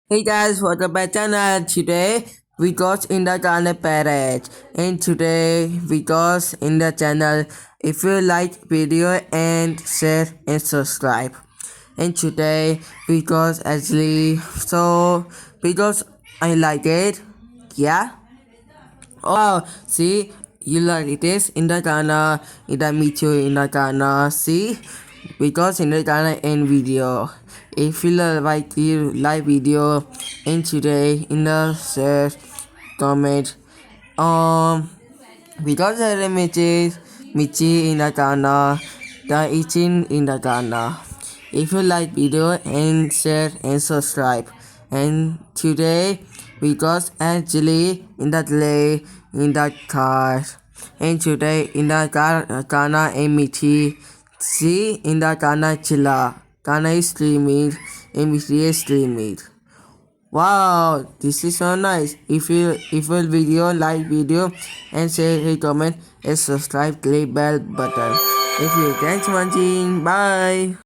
Hey guys, welcome back to channel. Today we got in the channel parrot, and today we got in the channel. If you like video and share and subscribe, and today we got actually because I like it, yeah. Oh, see, you like this in the channel, in the mithu in the channel. See, because in the channel and video. If you like video and today in the share comment because the images Michi in the channel, the eating in the channel. If you like video and share and subscribe. And today we got actually in the delay in the car. And today in the car Kana and Michi. See in the Kana chilla. Kana is streaming and Michi is streaming. Wow, this is so nice. If you video like video and share a comment and subscribe, click bell button. If you thanks for watching, bye.